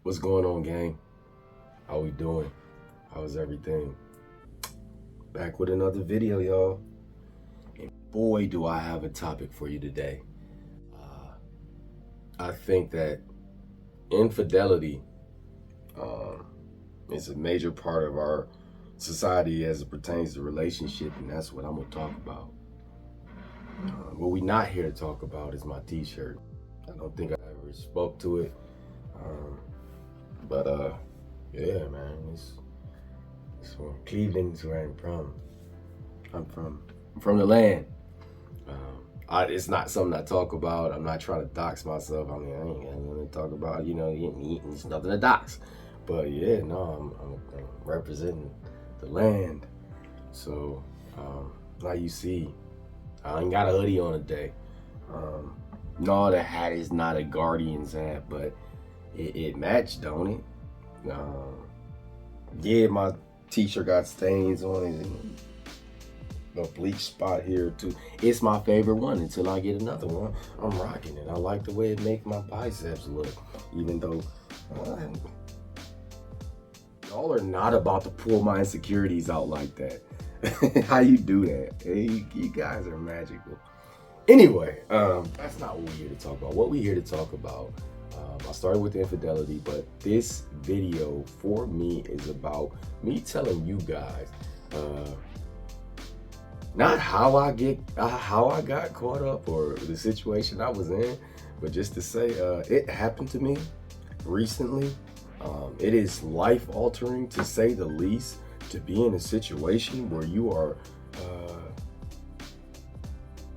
What's going on, gang? How we doing? How's everything? Back with another video, y'all. And boy, do I have a topic for you today. I think that infidelity is a major part of our society as it pertains to relationship, and that's what I'm gonna talk about. What we not here to talk about is my t-shirt. I don't think I ever spoke to it. But yeah, man, it's from Cleveland is where I'm from. I'm from the land. It's not something I talk about. I'm not trying to dox myself. I mean, I ain't got nothing to talk about. It's nothing to dox. But yeah, no, I'm representing the land. So like you see, I ain't got a hoodie on today. No, the hat is not a Guardians hat, but it matched, don't it? Yeah, my t-shirt got stains on it and a bleach spot here too. It's my favorite one until I get another one. I'm rocking it. I like the way it makes my biceps look, even though y'all are not about to pull my insecurities out like that. How you do that? Hey, you guys are magical. Anyway, that's not what we're here to talk about. What we're here to talk about, I started with infidelity, but this video for me is about me telling you guys, not how I got caught up or the situation I was in, but just to say, it happened to me recently. It is life altering, to say the least, to be in a situation where you are,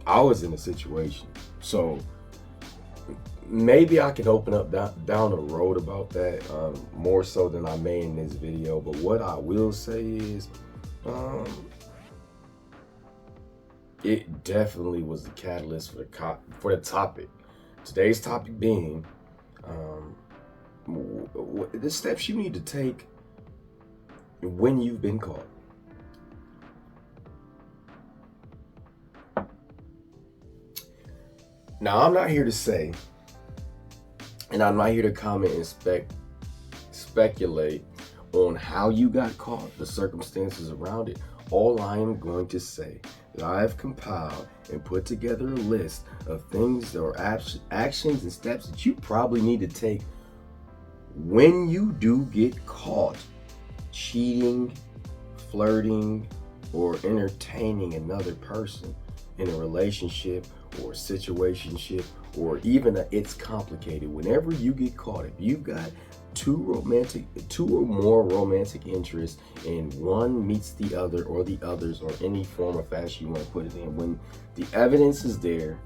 I was in a situation. So maybe I can open up down the road about that, more so than I may in this video. But what I will say is, it definitely was the catalyst for the topic. Today's topic being the steps you need to take when you've been caught. Now, I'm not here to say, and I'm not here to comment and speculate on how you got caught, the circumstances around it. All I am going to say that I have compiled and put together a list of things or actions and steps that you probably need to take when you do get caught cheating, flirting, or entertaining another person in a relationship or situationship, or even it's complicated. Whenever you get caught, if you've got two or more romantic interests and one meets the other or the others or any form or fashion you want to put it in, when the evidence is there,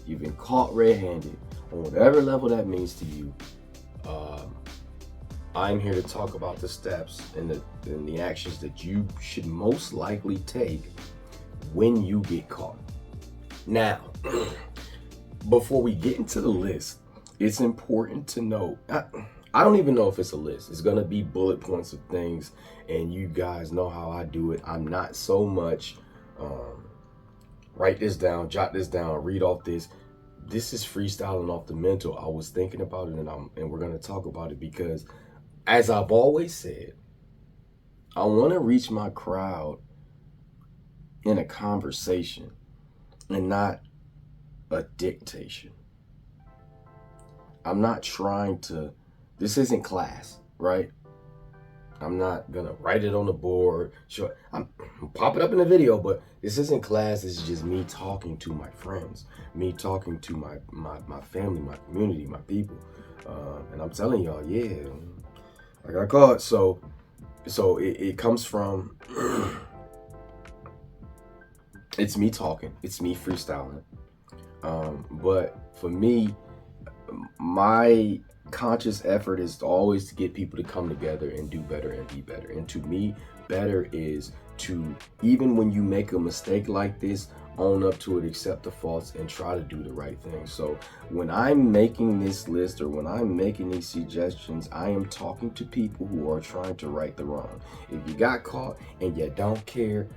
you've been caught red-handed on whatever level that means to you, I'm here to talk about the steps and the actions that you should most likely take when you get caught. Now, before we get into the list, it's important to know, I don't even know if it's a list. It's going to be bullet points of things, and you guys know how I do it. I'm not so much write this down, jot this down, read off this. This is freestyling off the mental. I was thinking about it, and we're going to talk about it because, as I've always said, I want to reach my crowd in a conversation and not a dictation. I'm not trying to, this isn't class, right? I'm not gonna write it on the board. Sure, I'm pop it up in the video, but this isn't class. This is just me talking to my friends, me talking to my family, my community, my people. And I'm telling y'all, yeah, I got caught. So it comes from, it's me talking, it's me freestyling. But for me, my conscious effort is always to get people to come together and do better and be better. And to me, better is to, even when you make a mistake like this, own up to it, accept the faults, and try to do the right thing. So when I'm making this list or when I'm making these suggestions, I am talking to people who are trying to right the wrong. If you got caught and you don't care,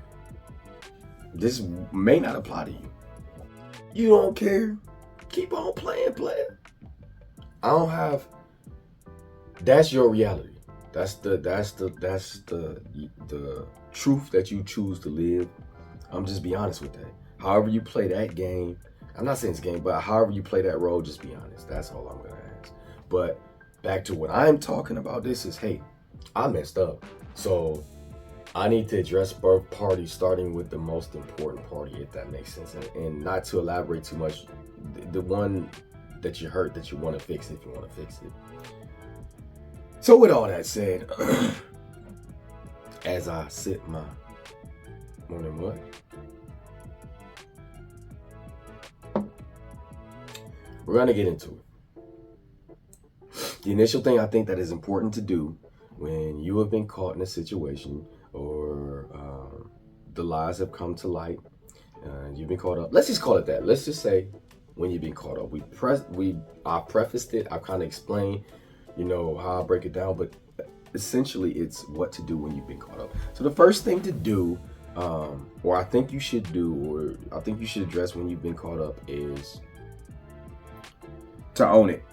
this may not apply to you. You don't care, keep on playing, player. I don't have That's your reality. That's the truth that you choose to live. I'm just be honest with that. However you play that game, I'm not saying it's a game, but however you play that role, just be honest. That's all I'm gonna ask. But back to what I'm talking about, this is, hey, I messed up. So I need to address both parties, starting with the most important party, if that makes sense. And not to elaborate too much, the one that you hurt that you want to fix, if you want to fix it. So with all that said, as I sip my morning what? We're gonna get into it. The initial thing I think that is important to do when you have been caught in a situation, or the lies have come to light, you've been caught up. Let's just call it that. Let's just say when you've been caught up. I prefaced it. I kind of explained, how I break it down, but essentially it's what to do when you've been caught up. So the first thing to do, or I think you should do, or I think you should address when you've been caught up, is to own it.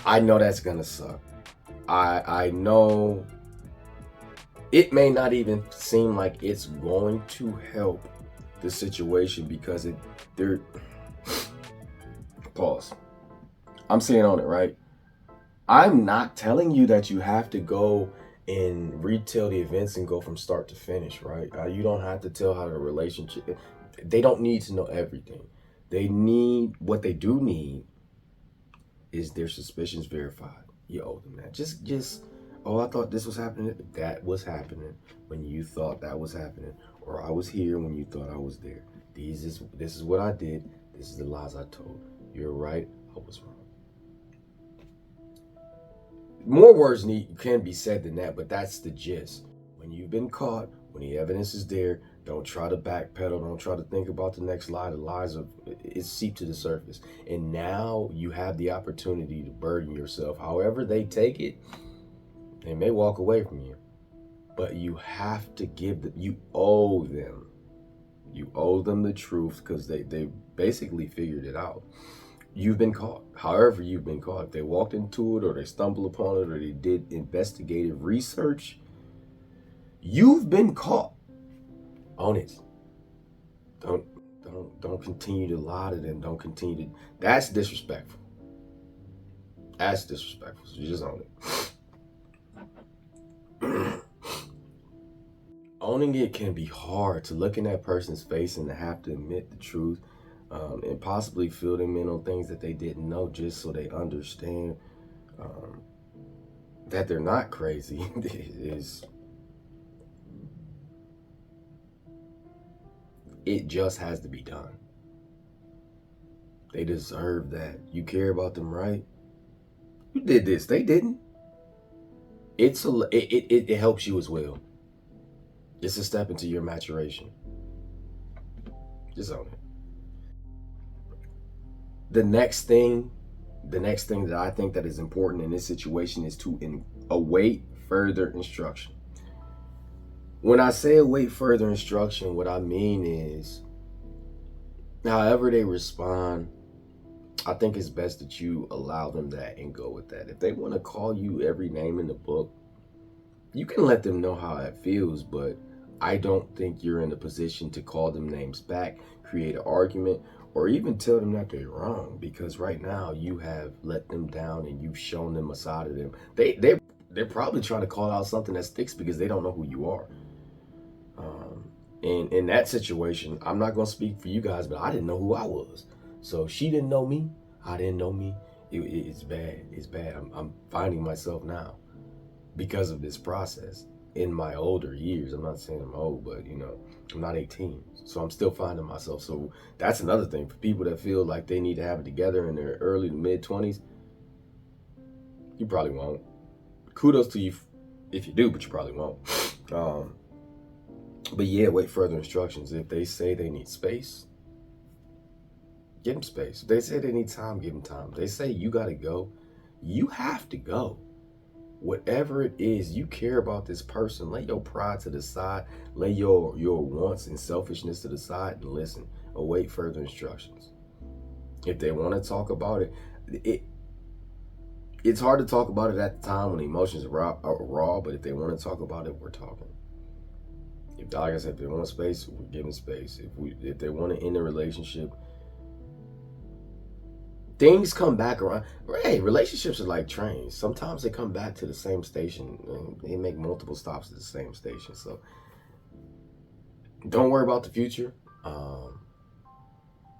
I know that's gonna suck. I know it may not even seem like it's going to help the situation, because there. Pause. I'm saying own it, right? I'm not telling you that you have to go and retell the events and go from start to finish, right? You don't have to tell how the relationship. They don't need to know everything. What they do need is their suspicions verified. You owe them that. Just, oh, I thought this was happening. That was happening when you thought that was happening, or I was here when you thought I was there. This is what I did. This is the lies I told. You're right. I was wrong. More words can be said than that, but that's the gist. When you've been caught, when the evidence is there, don't try to backpedal. Don't try to think about the next lie. The lies it's seep to the surface, and now you have the opportunity to burden yourself. However they take it, they may walk away from you, but you have to give them. You owe them. You owe them the truth, because they basically figured it out. You've been caught. However you've been caught. If they walked into it, or they stumbled upon it, or they did investigative research, you've been caught. Own it. Don't continue to lie to them. Don't continue to. That's disrespectful. That's disrespectful. So you just own it. Owning it can be hard, to look in that person's face and to have to admit the truth, and possibly fill them in on things that they didn't know, just so they understand that they're not crazy. It just has to be done. They deserve that. You care about them, right? You did this. They didn't. It helps you as well. It's a step into your maturation. Just own it. The next thing that I think that is important in this situation is to await further instruction. When I say await further instruction, what I mean is, however they respond, I think it's best that you allow them that and go with that. If they want to call you every name in the book, you can let them know how it feels, but I don't think you're in a position to call them names back, create an argument, or even tell them that they're wrong, because right now you have let them down and you've shown them a side of them. They're probably trying to call out something that sticks because they don't know who you are. And in that situation, I'm not going to speak for you guys, but I didn't know who I was. So she didn't know me. I didn't know me. It's bad. It's bad. I'm finding myself now because of this process in my older years. I'm not saying I'm old, but I'm not 18. So I'm still finding myself. So that's another thing for people that feel like they need to have it together in their early to mid 20s. You probably won't. Kudos to you if you do, but you probably won't. But yeah, wait further instructions. If they say they need space, give them space. If they say they need time, give them time. If they say you got to go, you have to go. Whatever it is, you care about this person. Lay your pride to the side. Lay your wants and selfishness to the side and listen. Await further instructions. If they want to talk about it, It's hard to talk about it at the time when the emotions are raw, but if they want to talk about it, we're talking. If, like I said, if they want space, we're giving space. If they want to end a relationship, things come back around. Hey, relationships are like trains. Sometimes they come back to the same station and they make multiple stops at the same station. So don't worry about the future.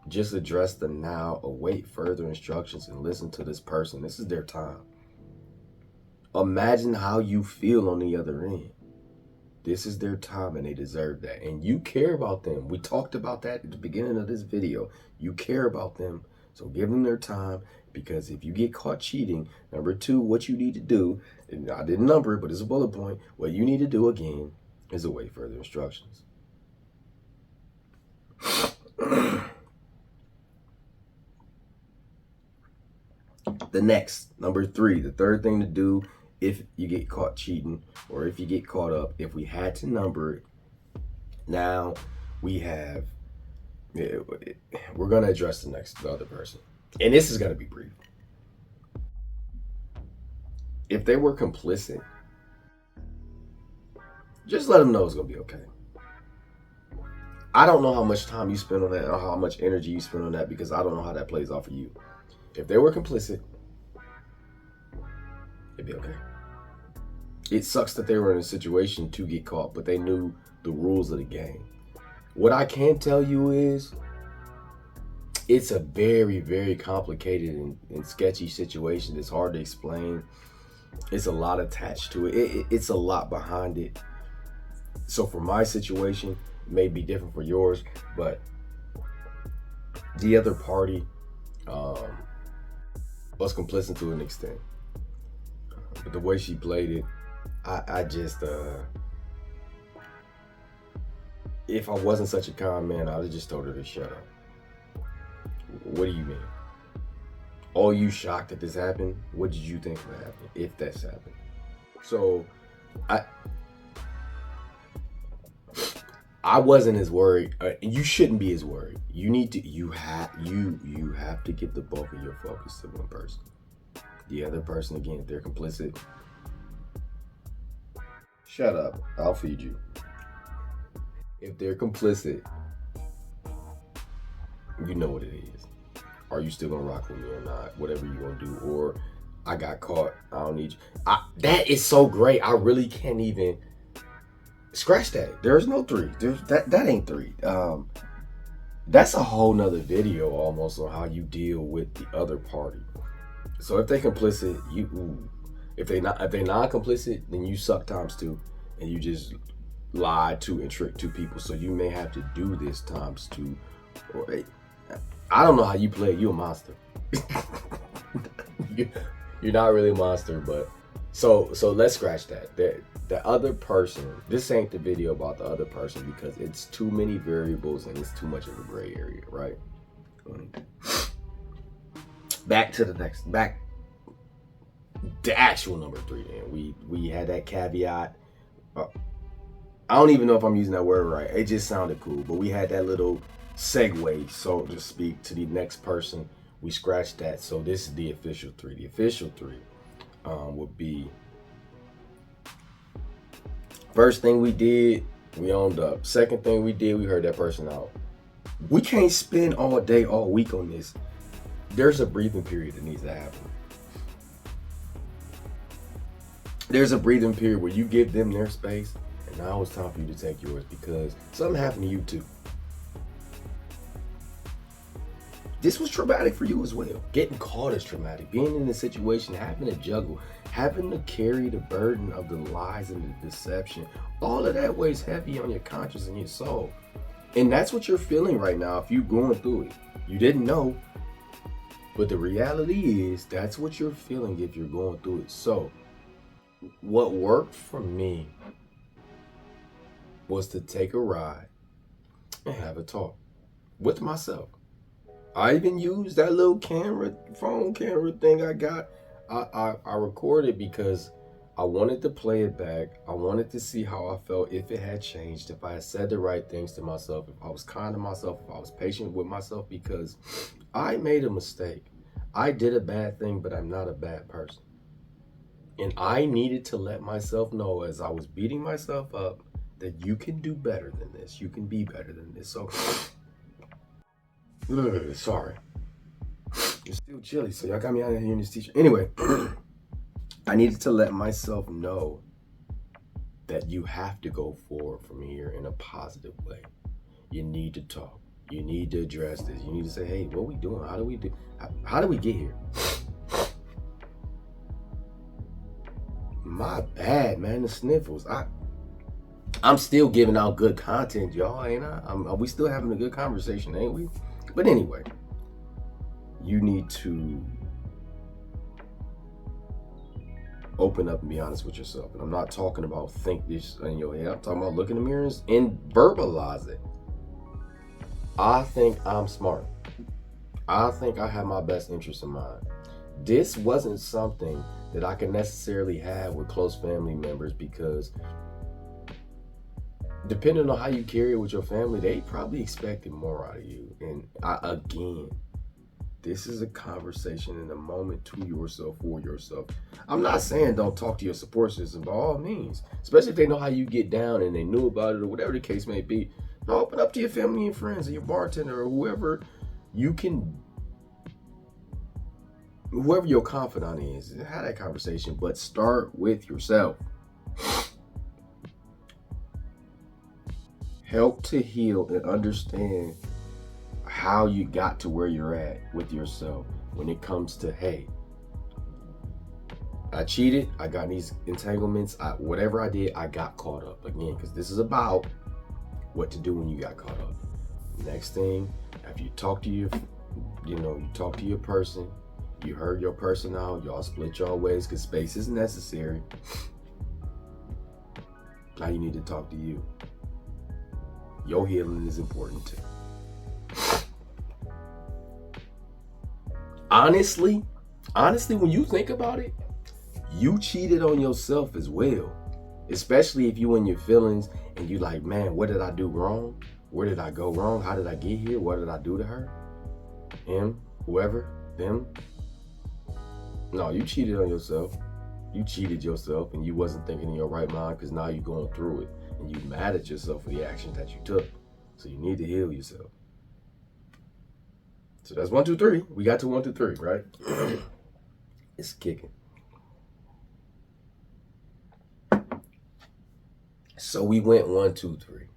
Just address the now, await further instructions, and listen to this person. This is their time. Imagine how you feel on the other end. This is their time and they deserve that. And you care about them. We talked about that at the beginning of this video. You care about them. So give them their time, because if you get caught cheating, number two, what you need to do, and I didn't number it, but it's a bullet point. What you need to do again is await further instructions. The next, number three, the third thing to do if you get caught cheating or if you get caught up, if we had to number it, now we have, we're going to address the other person. And this is going to be brief. If they were complicit, just let them know it's going to be okay. I don't know how much time you spend on that or how much energy you spend on that, because I don't know how that plays out for you. If they were complicit, it'd be okay. It sucks that they were in a situation to get caught, but they knew the rules of the game. What I can tell you is it's a very, very complicated and sketchy situation. It's hard to explain. It's a lot attached to it. It's a lot behind it. So for my situation, it may be different for yours, but the other party was complicit to an extent. But the way she played it, I just, if I wasn't such a kind man, I'd have just told her to shut up. What do you mean? Oh, you shocked that this happened? What did you think would happen if this happened? So, I wasn't as worried. You shouldn't be as worried. You need to. You have to give the bulk of your focus to one person. The other person, again, if they're complicit, shut up. I'll feed you. If they're complicit, you know what it is. Are you still gonna rock with me or not? Whatever you gonna do. Or I got caught. I don't need you. That is so great. I really can't even scratch that. There's no three. That ain't three. That's a whole nother video almost on how you deal with the other party. So if they complicit, if they not complicit, then you suck times two, and you just lied to and tricked two people. So you may have to do this times two, or I don't know how you play it. You a monster. You're not really a monster, but so let's scratch that. The other person. This ain't the video about the other person because it's too many variables and it's too much of a gray area, right? Back to the actual number three. Then we had that caveat. I don't even know if I'm using that word right. It just sounded cool, but we had that little segue, so to speak, to the next person. We scratched that. So this is the official three. The official three would be, first thing we did, we owned up. Second thing we did, we heard that person out. We can't spend all day, all week on this. There's a breathing period that needs to happen. There's a breathing period where you give them their space, and now it's time for you to take yours, because something happened to you too. This was traumatic for you as well. Getting caught is traumatic. Being in this situation, having to juggle, having to carry the burden of the lies and the deception, all of that weighs heavy on your conscience and your soul. And that's what you're feeling right now if you're going through it. You didn't know, but the reality is that's what you're feeling if you're going through it. So what worked for me was to take a ride and have a talk with myself. I even used that little phone camera thing I got. I recorded because I wanted to play it back. I wanted to see how I felt, if it had changed, if I had said the right things to myself, if I was kind to myself, if I was patient with myself, because I made a mistake. I did a bad thing, but I'm not a bad person. And I needed to let myself know as I was beating myself up that you can do better than this. You can be better than this. So, sorry. It's still chilly, so y'all got me out of here in this teacher. Anyway, I needed to let myself know that you have to go forward from here in a positive way. You need to talk. You need to address this. You need to say, hey, what we doing? How do we do? How do we get here? My bad, man. The sniffles. I'm still giving out good content, y'all, ain't I? We still having a good conversation, ain't we? But anyway, you need to open up and be honest with yourself. And I'm not talking about think this in your head. I'm talking about look in the mirrors and verbalize it. I think I'm smart. I think I have my best interest in mind. This wasn't something that I can necessarily have with close family members because depending on how you carry it with your family, they probably expected more out of you. And again, this is a conversation in a moment to yourself, for yourself. I'm not saying don't talk to your support system by all means, especially if they know how you get down and they knew about it or whatever the case may be. No, open up to your family and friends and your bartender or whoever your confidant is. Have that conversation, but start with yourself. Help to heal and understand how you got to where you're at with yourself when it comes to, hey, I cheated, I got these entanglements, whatever I did, I got caught up. Again, because this is about what to do when you got caught up. Next thing, after you talk to you talk to your person, you heard your person out, y'all split your ways because space is necessary. Now you need to talk to you. Your healing is important too. Honestly, when you think about it, you cheated on yourself as well. Especially if you in your feelings and you like, man, what did I do wrong? Where did I go wrong? How did I get here? What did I do to her? Him, whoever, them. No, you cheated on yourself. You cheated yourself and you wasn't thinking in your right mind because now you're going through it and you mad at yourself for the actions that you took. So you need to heal yourself. So that's 1, 2, 3. We got to 1, 2, 3, right? It's kicking. So we went 1, 2, 3.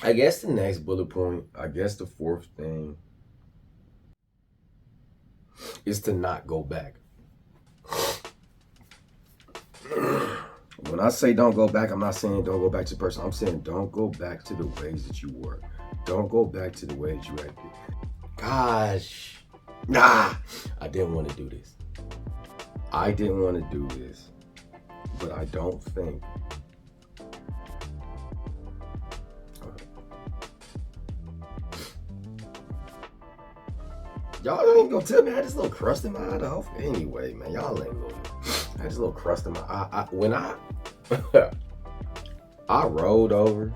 I guess the next bullet point, I guess the fourth thing is to not go back. When I say don't go back, I'm not saying don't go back to the person. I'm saying don't go back to the ways that you were. Don't go back to the way that you acted. Gosh, I didn't want to do this. But I don't think. Y'all ain't gonna tell me I had this little crust in my eye though. Anyway, man, y'all ain't gonna. I had this little crust in my eye. When I rolled over,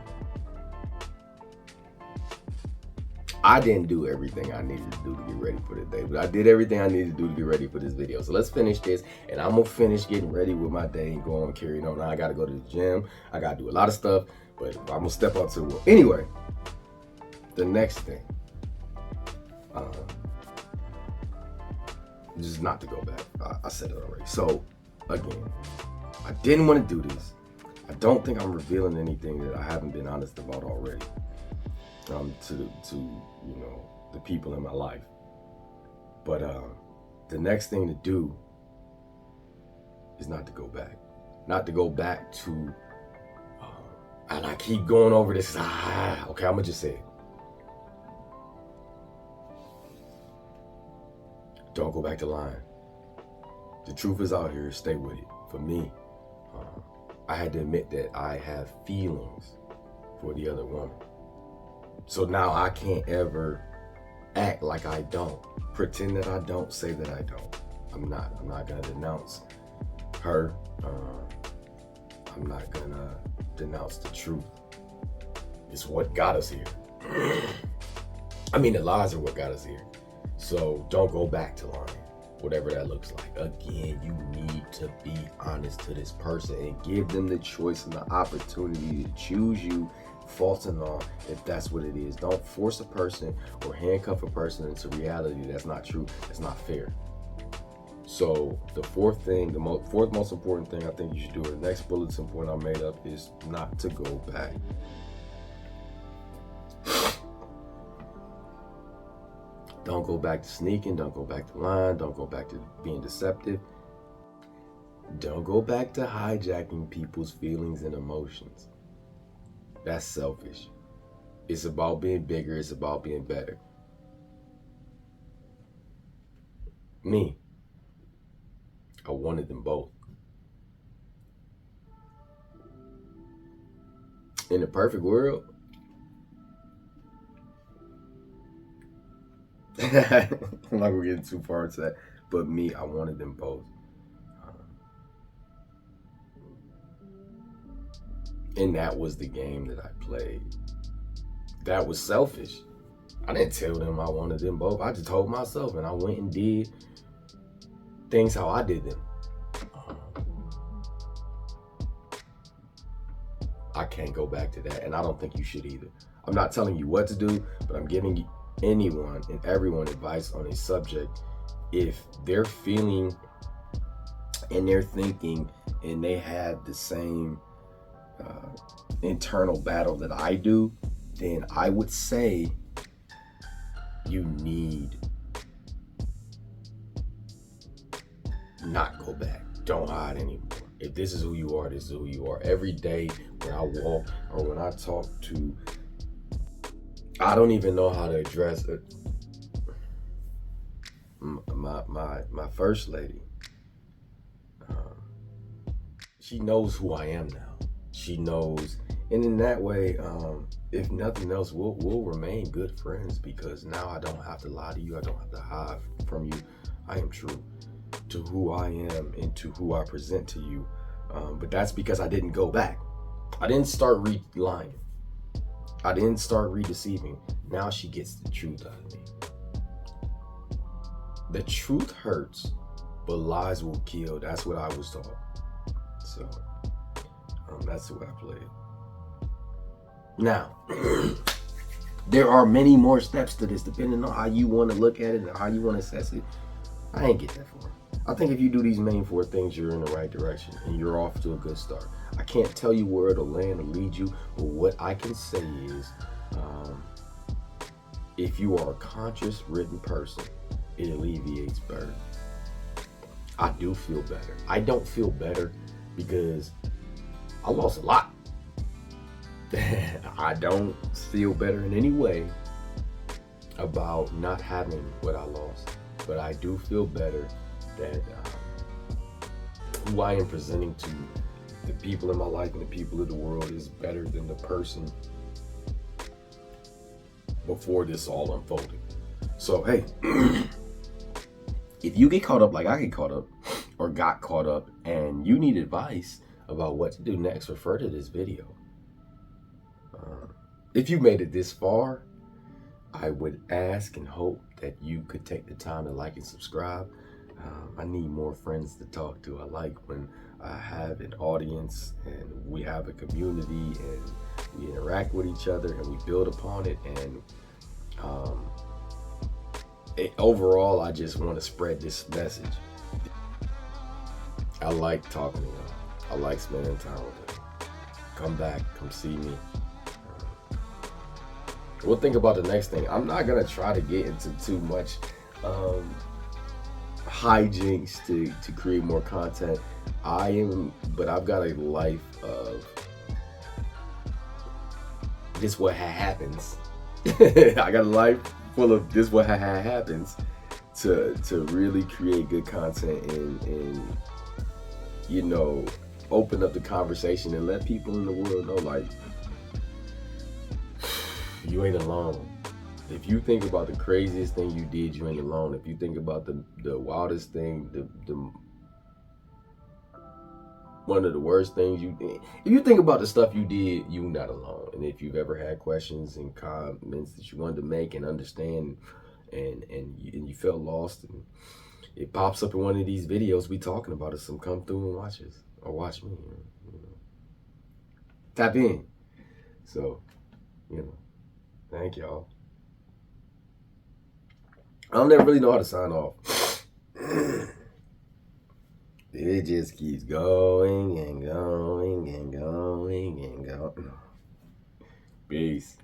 I didn't do everything I needed to do to get ready for the day, but I did everything I needed to do to get ready for this video. So let's finish this, and I'm gonna finish getting ready with my day and go on carrying on. Now I gotta go to the gym. I gotta do a lot of stuff, but I'm gonna step up to the world. Anyway, the next thing, just not to go back. I said it already. So again, I didn't want to do this. I don't think I'm revealing anything that I haven't been honest about already. To the people in my life. But the next thing to do is not to go back. Not to go back to, and I keep going over this. Okay, I'm gonna just say it. Don't go back to lying. The truth is out here. Stay with it. For me, I had to admit that I have feelings for the other woman. So now I can't ever act like I don't. Pretend that I don't, say that I don't. I'm not gonna denounce her. I'm not gonna denounce the truth. It's what got us here. I mean, the lies are what got us here. So don't go back to lying. whatever that looks like. Again, you need to be honest to this person and give them the choice and the opportunity to choose you, fault and all, if that's what it is. Don't force a person or handcuff a person into reality that's not true. That's not fair. So the fourth most important thing I think you should do, or the next bulletin point I made up, is not to go back. Don't go back to sneaking. Don't go back to lying. Don't go back to being deceptive. Don't go back to hijacking people's feelings and emotions. That's selfish. It's about being bigger. It's about being better. Me, I wanted them both. In the perfect world, I'm not gonna get too far into that, but me, I wanted them both. And that was the game that I played. That was selfish. I didn't tell them I wanted them both. I just told myself, and I went and did things how I did them. I can't go back to that, and I don't think you should either. I'm not telling you what to do, but I'm giving anyone and everyone advice on a subject. If they're feeling and they're thinking and they have the same internal battle that I do, then I would say you need not go back. Don't hide anymore. If this is who you are, this is who you are. Every day when I walk or when I talk to, I don't even know how to address it. My first lady, she knows who I am now. She knows, and in that way, if nothing else, we'll remain good friends, because now I don't have to lie to you. I don't have to hide from you. I am true to who I am and to who I present to you. But that's because I didn't go back. I didn't start lying. I didn't start redeceiving. Now she gets the truth out of me. The truth hurts, but lies will kill. That's what I was taught. So that's the way I play it. Now, there are many more steps to this, depending on how you want to look at it and how you want to assess it. I ain't get that far. I think if you do these main four things, you're in the right direction and you're off to a good start. I can't tell you where it'll land or lead you, but what I can say is, if you are a conscious, written person, it alleviates burden. I do feel better. I don't feel better because I lost a lot. I don't feel better in any way about not having what I lost, but I do feel better that who I am presenting to the people in my life and the people of the world is better than the person before this all unfolded. So hey, if you get caught up like I get caught up or got caught up and you need advice about what to do next, refer to this video. If you made it this far, I would ask and hope that you could take the time to like and subscribe. I need more friends to talk to. I like when I have an audience and we have a community and we interact with each other and we build upon it. And overall, I just want to spread this message. I like talking to y'all. I like spending time with them. Come back, come see me. We'll think about the next thing. I'm not gonna try to get into too much hijinks to create more content. But I've got a life of this what happens. I got a life full of this what happens to really create good content and you know, open up the conversation and let people in the world know, like, you ain't alone. If you think about the craziest thing you did, you ain't alone. If you think about the wildest thing, the one of the worst things you did, if you think about the stuff you did, you're not alone. And if you've ever had questions and comments that you wanted to make and understand, and you felt lost, and it pops up in one of these videos we talking about it. Some come through and watch us or watch me. You know. Tap in. So, you know, thank y'all. I don't never really know how to sign off. It just keeps going and going and going and going. Peace.